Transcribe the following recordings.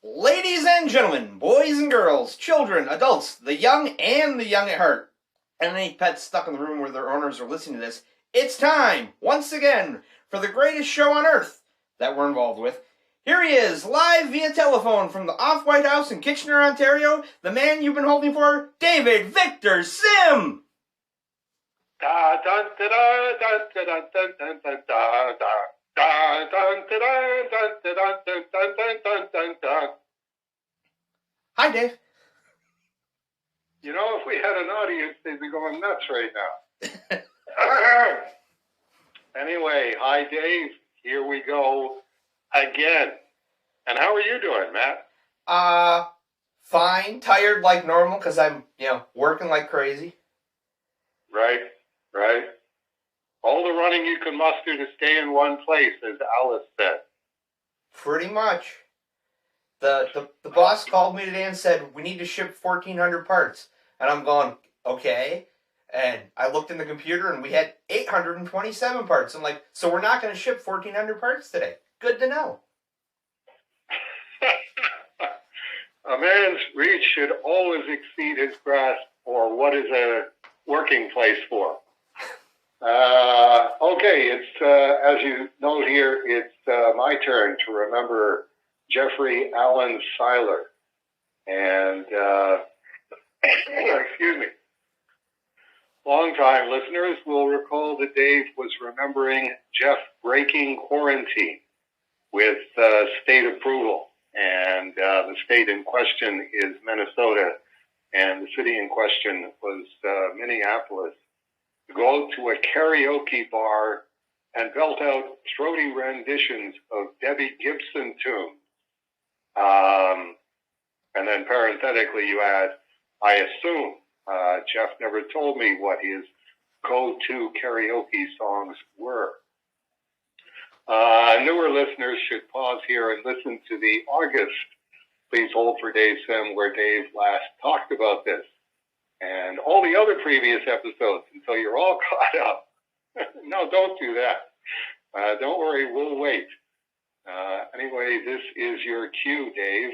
Ladies and gentlemen, boys and girls, children, adults, the young and the young at heart, and any pets stuck in the room where their owners are listening to this, it's time, once again, for the greatest show on earth that we're involved with. Here he is, live via telephone from the Off-White House in Kitchener, Ontario, the man you've been holding for, David Victor Sim! Hi, Dave. You know, if we had an audience, they'd be going nuts right now. Anyway, hi, Dave. Here we go again. And how are you doing, Matt? Fine. Tired like normal because I'm, working like crazy. Right. All the running you can muster to stay in one place, as Alice said. Pretty much. The boss called me today and said, we need to ship 1,400 parts. And I'm going, okay. And I looked in the computer and we had 827 parts. I'm like, so we're not going to ship 1,400 parts today. Good to know. A man's reach should always exceed his grasp for what is a working place for. Okay, it's as you note here, it's my turn to remember Jeffrey Allen Seiler. And, excuse me, longtime listeners will recall that Dave was remembering Jeff breaking quarantine with state approval. And the state in question is Minnesota, and the city in question was Minneapolis. To go to a karaoke bar and belt out throaty renditions of Debbie Gibson tunes. And then parenthetically you add, I assume Jeff never told me what his go-to karaoke songs were. Newer listeners should pause here and listen to the August Please Hold for Dave Sim, where Dave last talked about this, and all the other previous episodes until you're all caught up. No, don't do that. Don't worry, we'll wait. Anyway, this is your cue, Dave.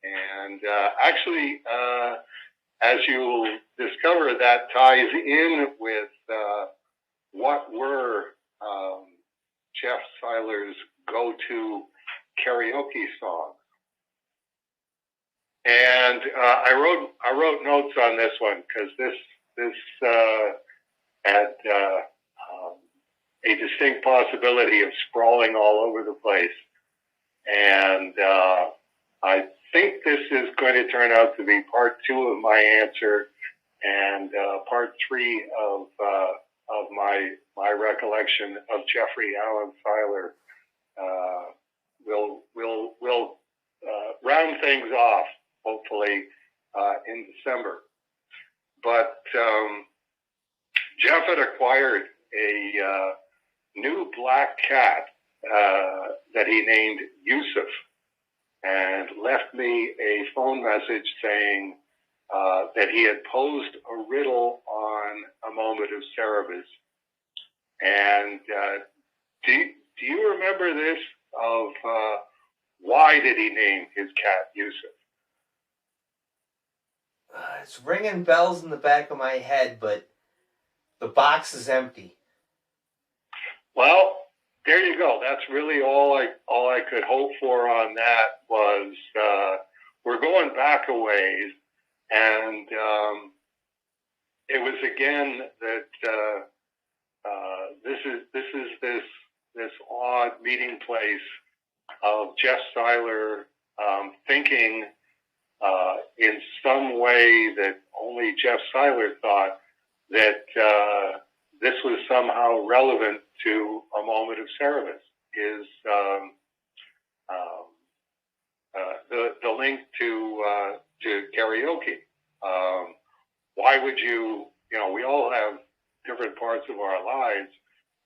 And actually, as you'll discover, that ties in with what were Jeff Seiler's go-to karaoke songs. And I wrote notes on this one because this had a distinct possibility of sprawling all over the place. And I think this is going to turn out to be part 2 of my answer, and part 3 of my recollection of Jeffrey Allen Seiler. We'll round things off, hopefully, in December. But Jeff had acquired a new black cat that he named Yusuf, and left me a phone message saying that he had posed a riddle on a moment of Cerebus. And do you remember this? Of why did he name his cat Yusuf? It's ringing bells in the back of my head, but the box is empty. Well, there you go. That's really all I could hope for on that was we're going back a ways, and it was again that this is this odd meeting place of Jeff Seiler thinking in some way that only Jeff Seiler thought that this was somehow relevant to a moment of Cerebus, is the link to karaoke. Why would you we all have different parts of our lives.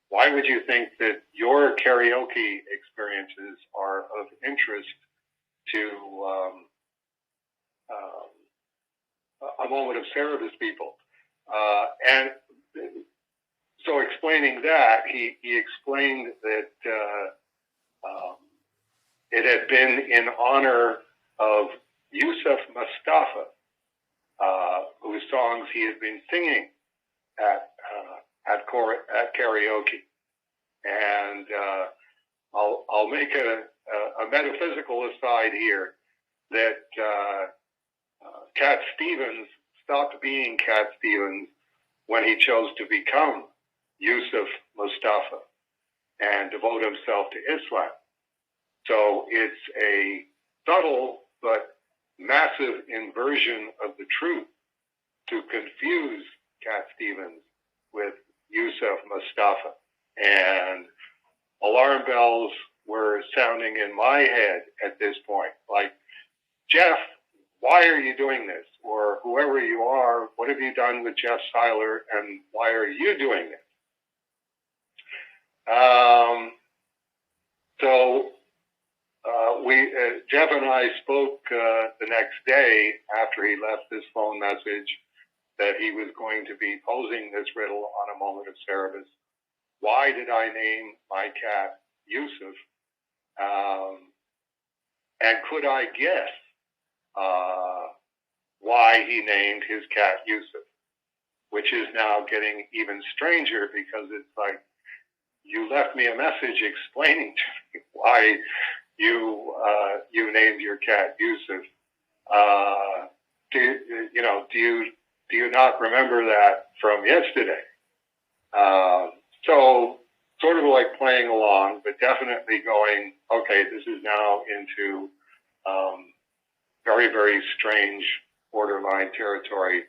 Why would you think that your karaoke experiences are of interest to a moment of Cerebus people? And so explaining that, he explained that it had been in honor of Yusuf Mustafa, whose songs he had been singing at karaoke. And I'll make a metaphysical aside here that Cat Stevens stopped being Cat Stevens when he chose to become Yusuf Mustafa and devote himself to Islam. So it's a subtle but massive inversion of the truth to confuse Cat Stevens with Yusuf Mustafa. And alarm bells were sounding in my head at this point. Like, Jeff, why are you doing this? Or whoever you are, what have you done with Jeff Seiler, and why are you doing this? Jeff and I spoke the next day after he left this phone message that he was going to be posing this riddle on a moment of Cerebus. Why did I name my cat Yusuf? And could I guess why he named his cat Yusuf? Which is now getting even stranger, because it's like, you left me a message explaining to me why you named your cat Yusuf. Do you not remember that from yesterday? So sort of like playing along, but definitely going, okay, this is now into very, very strange borderline territory.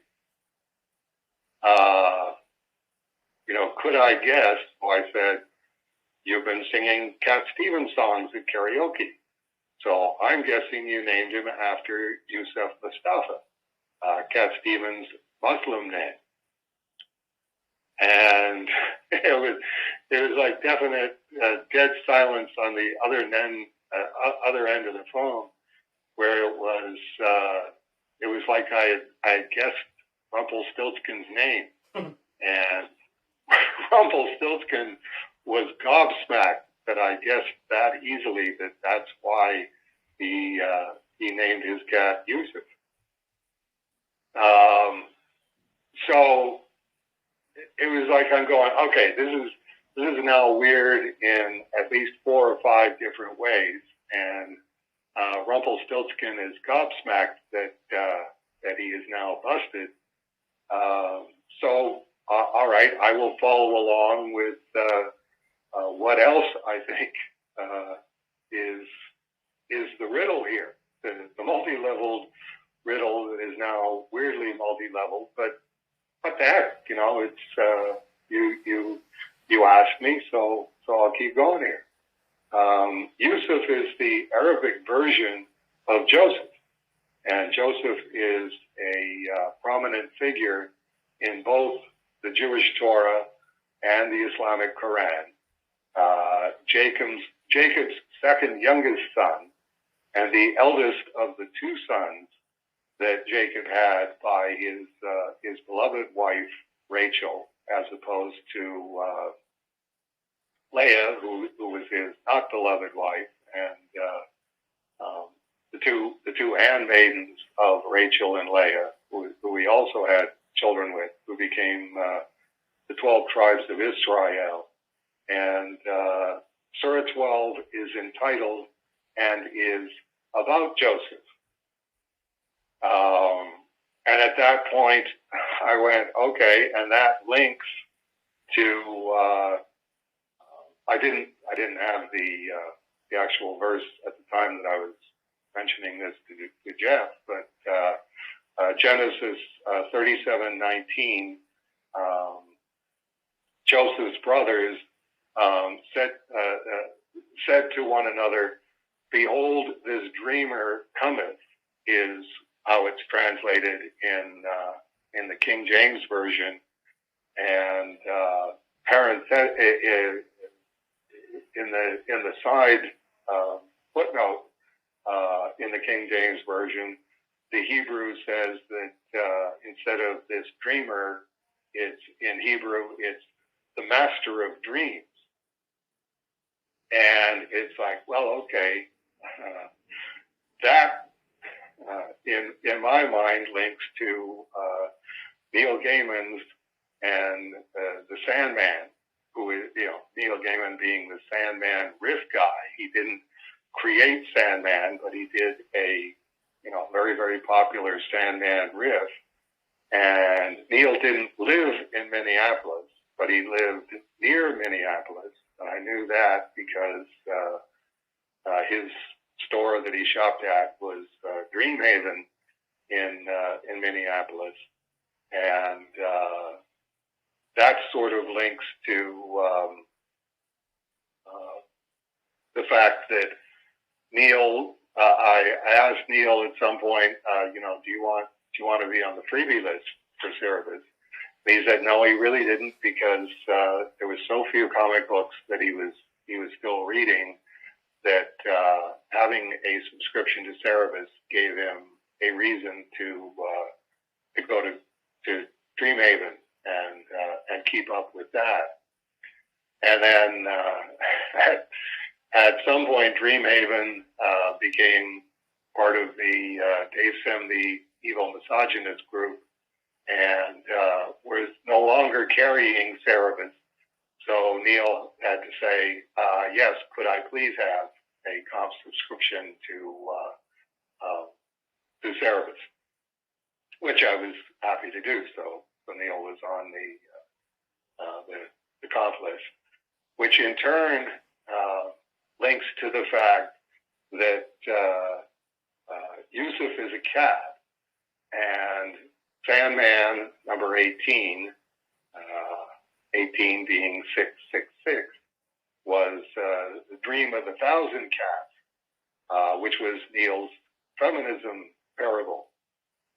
Could I guess? Well, I said, you've been singing Cat Stevens songs at karaoke. So I'm guessing you named him after Yusuf Mustafa, Cat Stevens' Muslim name. And it was like definite dead silence on the other end of the phone, where it was like I had guessed Rumpelstiltskin's name. And Rumpelstiltskin was gobsmacked that I guessed that easily that's why he named his cat Yusuf. So it was like I'm going, okay, this is now weird in at least 4 or 5 different ways, and Rumpelstiltskin is gobsmacked that he is now busted. So all right, I will follow along with what else I think is the riddle here, the multi-leveled riddle that is now weirdly multi-leveled. But what the heck, it's you asked me, so I'll keep going here. Yusuf is the Arabic version of Joseph, and Joseph is a prominent figure in both the Jewish Torah and the Islamic Quran. Jacob's second youngest son, and the eldest of the 2 sons that Jacob had by his beloved wife Rachel, as opposed to Leah, who was his not beloved wife, and the two handmaidens of Rachel and Leah, who he also had children with, who became the 12 tribes of Israel. And Surah 12 is entitled and is about Joseph. And at that point, I went, okay, and that links to. I didn't have the actual verse at the time that I was mentioning this to Jeff, but Genesis 37:19, Joseph's brothers said to one another, "Behold, this dreamer cometh," is how it's translated in the King James version, and in the side footnote in the King James version, the Hebrew says that instead of this dreamer, it's in Hebrew, it's the master of dreams. And it's like, well, okay, that in my mind, links to Neil Gaiman's and the Sandman, who is, Neil Gaiman being the Sandman riff guy. He didn't create Sandman, but he did a, very, very popular Sandman riff. And Neil didn't live in Minneapolis, but he lived near Minneapolis. And I knew that because his store that he shopped at was Dreamhaven in Minneapolis. And that sort of links to the fact that Neil, I asked Neil at some point, do you want to be on the freebie list for Cerebus? And he said no, he really didn't, because there was so few comic books that he was still reading that having a subscription to Cerebus gave him a reason to go to Dreamhaven and keep up with that. And then at some point, Dreamhaven became part of the Dave Sim, the Evil Misogynist group, and was no longer carrying Cerebus. So Neil had to say, yes, could I please have a comp subscription to Cerebus, which I was happy to do. So Neil was on the comp list, which in turn links to the fact that Yusuf is a cat, and Sandman number 18, 18 being 666, was the dream of 1,000 cats, which was Neil's feminism parable,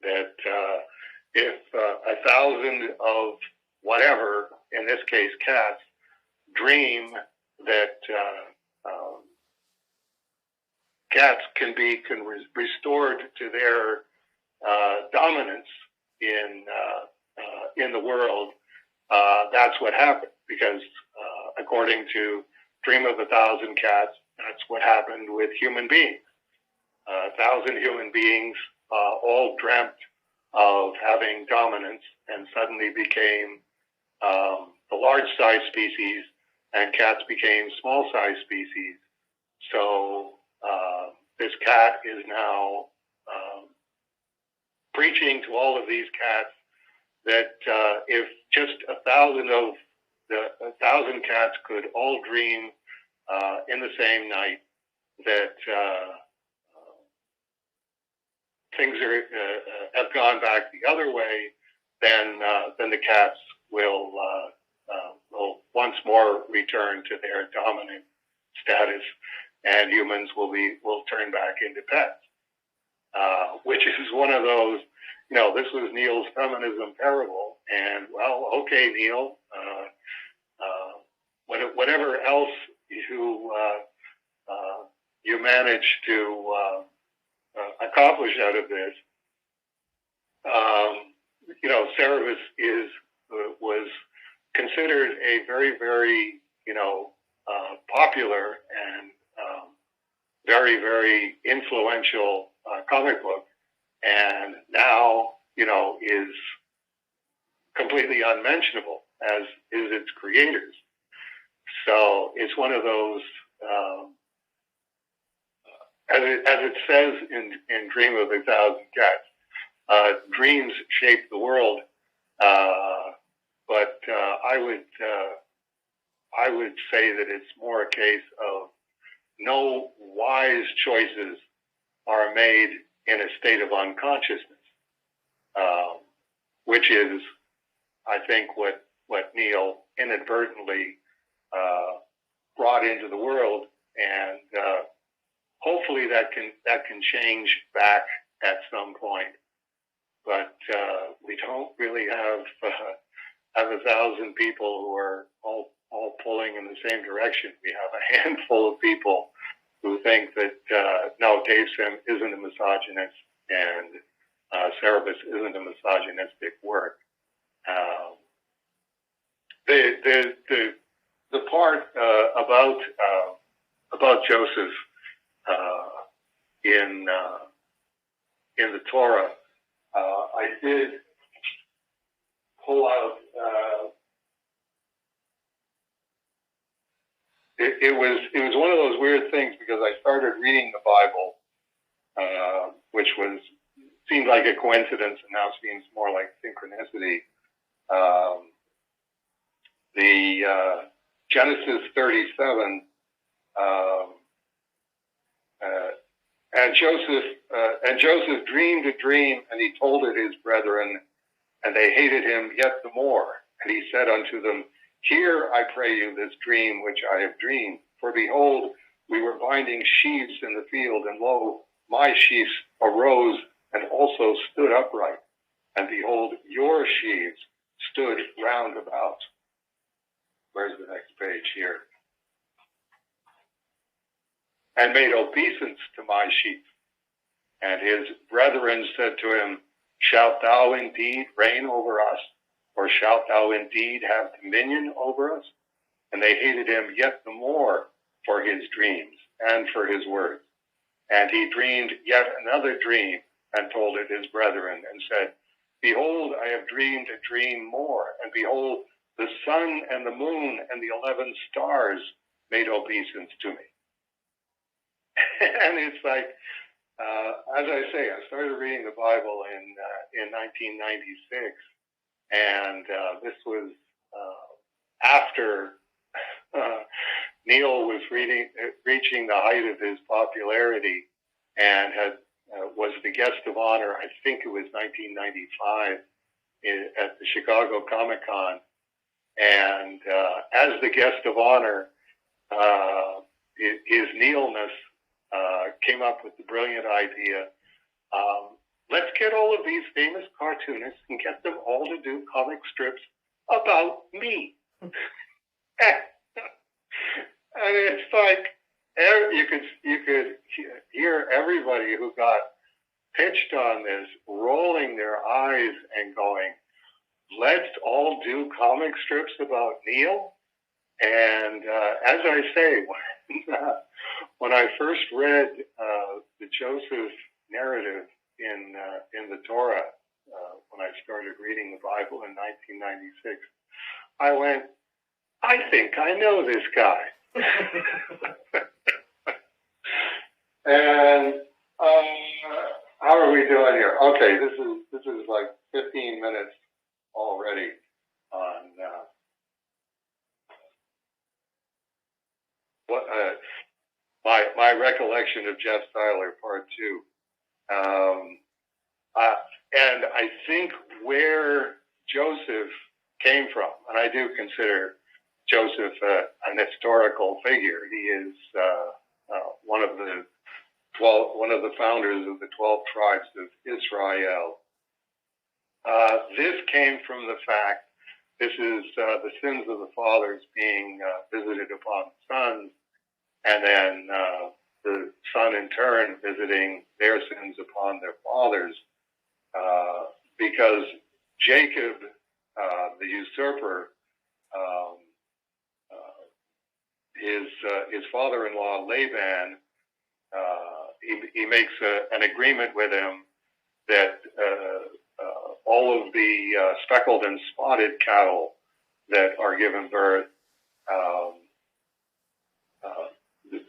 that if 1,000 of whatever, in this case cats, dream that cats can be restored to their dominance in the world, that's what happened, because according to Dream of 1,000 Cats, that's what happened with human beings. 1,000 human beings all dreamt of having dominance and suddenly became the large-sized species, and cats became small-sized species. So this cat is now preaching to all of these cats that if just 1,000 of the 1,000 cats could all dream in the same night, that things have gone back the other way, then the cats will once more return to their dominant status, and humans will turn back into pets. Which is one of those, this was Neil's feminism parable, and well, okay, Neil, whatever else you managed to accomplish out of this, Cerebus was considered a very, very, popular and very, very influential comic book, and now, is completely unmentionable, as is its creators. So it's one of those, as it says in Dream of 1,000 Cats, dreams shape the world, but I would say that it's more a case of no wise choices are made in a state of unconsciousness, which is, I think, what Neil inadvertently brought into the world, and hopefully that can change back at some point. But we don't really have 1,000 people who are all pulling in the same direction. We have a handful of people who think that no, Dave Sim isn't a misogynist, and Cerebus isn't a misogynistic work. The part about Joseph in in the Torah. I did pull out. It was one of those weird things because I started reading the Bible, which seemed like a coincidence and now seems more like synchronicity. The Genesis 37, and Joseph dreamed a dream, and he told it his brethren, and they hated him yet the more. And he said unto them, Hear, I pray you, this dream which I have dreamed. For behold, we were binding sheaves in the field, and lo, my sheaves arose and also stood upright. And behold, your sheaves stood round about. Where's the next page here? And made obeisance to my sheep. And his brethren said to him, Shalt thou indeed reign over us? Or shalt thou indeed have dominion over us? And they hated him yet the more for his dreams and for his words. And he dreamed yet another dream and told it his brethren and said, Behold, I have dreamed a dream more. And behold, the sun and the moon and the 11 stars made obeisance to me. And it's like, as I say, I started reading the Bible in 1996, and this was after Neil was reaching the height of his popularity and was the guest of honor. I think it was 1995 at the Chicago Comic-Con, and as the guest of honor, his Neilness came up with the brilliant idea, let's get all of these famous cartoonists and get them all to do comic strips about me. And it's like, you could hear everybody who got pitched on this rolling their eyes and going, let's all do comic strips about Neil? And as I say, when I first read the Joseph narrative in the Torah, when I started reading the Bible in 1996, I went, I think I know this guy. And how are we doing here? Okay, this is like 15 minutes already on my recollection of Jeff Seiler, Part 2. And I think where Joseph came from, and I do consider Joseph an historical figure. He is one of the founders of the 12 tribes of Israel. This came from the fact this is the sins of the fathers being visited upon the sons, and then the son in turn visiting their sins upon their fathers, because Jacob, the usurper, his father-in-law Laban, he makes an agreement with him that all of the speckled and spotted cattle that are given birth,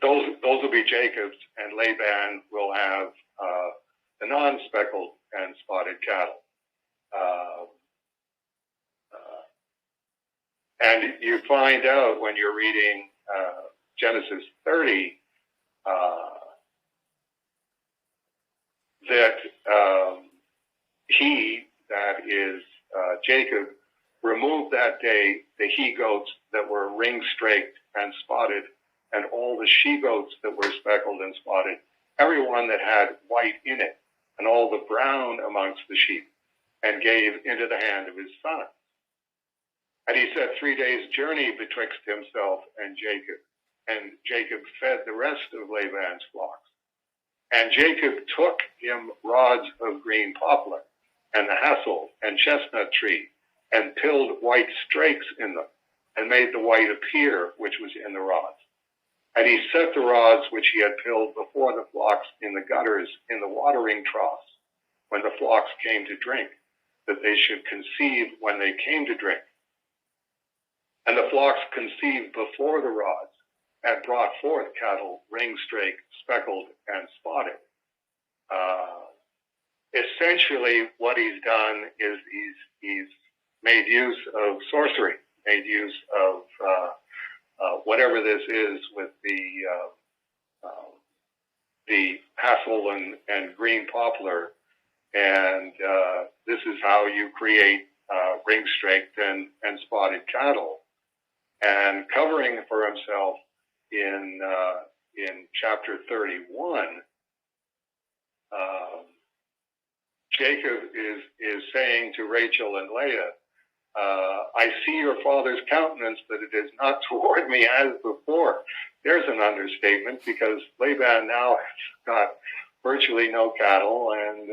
those will be Jacob's, and Laban will have the non-speckled and spotted cattle. And you find out when you're reading Genesis 30 that that is Jacob, removed that day the he-goats that were ring-straked and spotted, and all the she-goats that were speckled and spotted, everyone that had white in it, and all the brown amongst the sheep, and gave into the hand of his son. And he said 3 days' journey betwixt himself and Jacob fed the rest of Laban's flocks. And Jacob took him rods of green poplar, and the hassel and chestnut tree, and pilled white strakes in them, and made the white appear which was in the rods. And he set the rods which he had pilled before the flocks in the gutters, in the watering troughs, when the flocks came to drink, that they should conceive when they came to drink. And the flocks conceived before the rods and brought forth cattle, ring-strake, speckled, and spotted. Essentially, what he's done is he's made use of sorcery, made use of whatever this is with the hassle and green poplar, and this is how you create ring-straked and spotted cattle. And covering for himself in chapter 31, Jacob is saying to Rachel and Leah, I see your father's countenance, but it is not toward me as before. There's an understatement, because Laban now has got virtually no cattle, and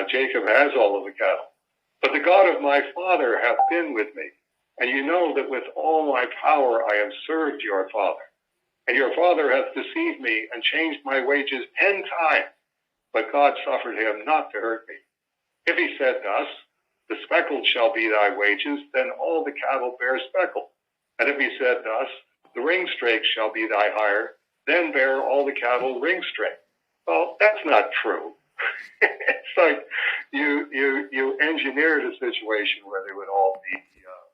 Jacob has all of the cattle. But the God of my father hath been with me, and you know that with all my power I have served your father. And your father hath deceived me and changed my wages 10 times, but God suffered him not to hurt me. If he said thus, the speckled shall be thy wages, then all the cattle bear speckled. And if he said thus, the ring-strake shall be thy hire, then bear all the cattle ring-strake. Well, that's not true. It's like you engineered a situation where they would all be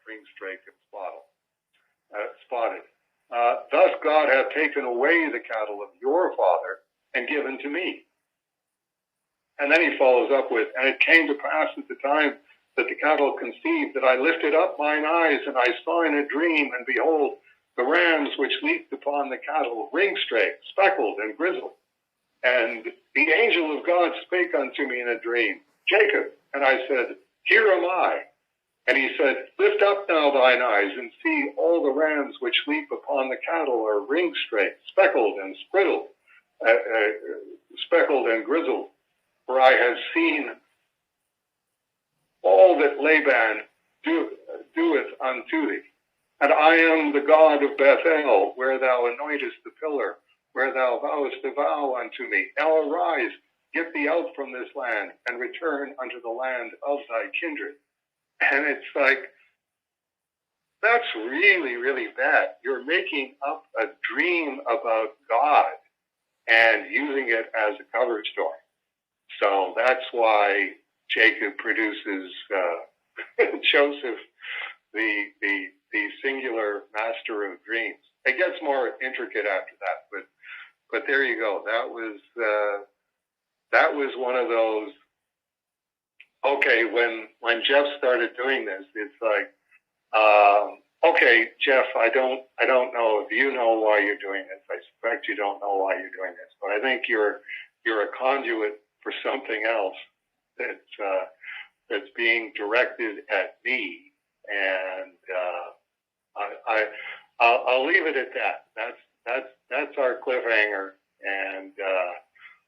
ring-strake and spotted. Thus God hath taken away the cattle of your father and given to me. And then he follows up with, and it came to pass at the time that the cattle conceived, that I lifted up mine eyes, and I saw in a dream, and behold, the rams which leaped upon the cattle, ring-strake, speckled, and grizzled. And the angel of God spake unto me in a dream, Jacob. And I said, Here am I. And he said, Lift up now thine eyes, and see all the rams which leap upon the cattle are ring-strake, speckled, and speckled and grizzled. For I have seen all that Laban doeth unto thee. And I am the God of Bethel, where thou anointest the pillar, where thou vowest a vow unto me. Now arise, get thee out from this land, and return unto the land of thy kindred. And it's like, that's really, really bad. You're making up a dream about God and using it as a cover story. So that's why Jacob produces Joseph, the singular master of dreams. It gets more intricate after that, but there you go. That was one of those. Okay, when Jeff started doing this, it's like, okay, Jeff, I don't know if you know why you're doing this. I suspect you don't know why you're doing this, but I think you're a conduit for something else that's being directed at me, and I'll leave it at that. That's our cliffhanger, and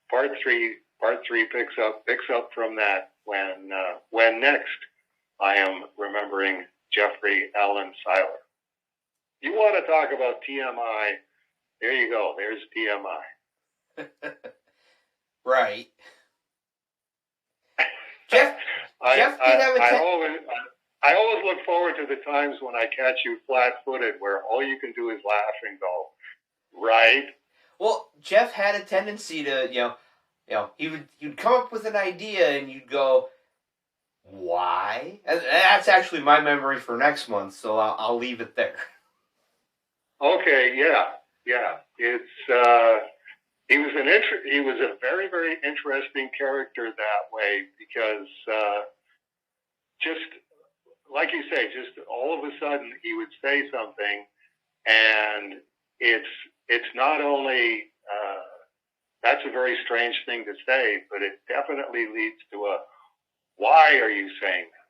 part three picks up from that when next I am remembering Jeffrey Allen Seiler. You want to talk about TMI? There you go. There's TMI. Right. Jeff did have I always look forward to the times when I catch you flat-footed, where all you can do is laugh and go, right? Well, Jeff had a tendency to, you'd come up with an idea and you'd go, why? And that's actually my memory for next month, so I'll leave it there. Okay, yeah. It's he was a very, very interesting character that way, because just like you say, just all of a sudden he would say something, and it's not only that's a very strange thing to say, but it definitely leads to a, why are you saying that?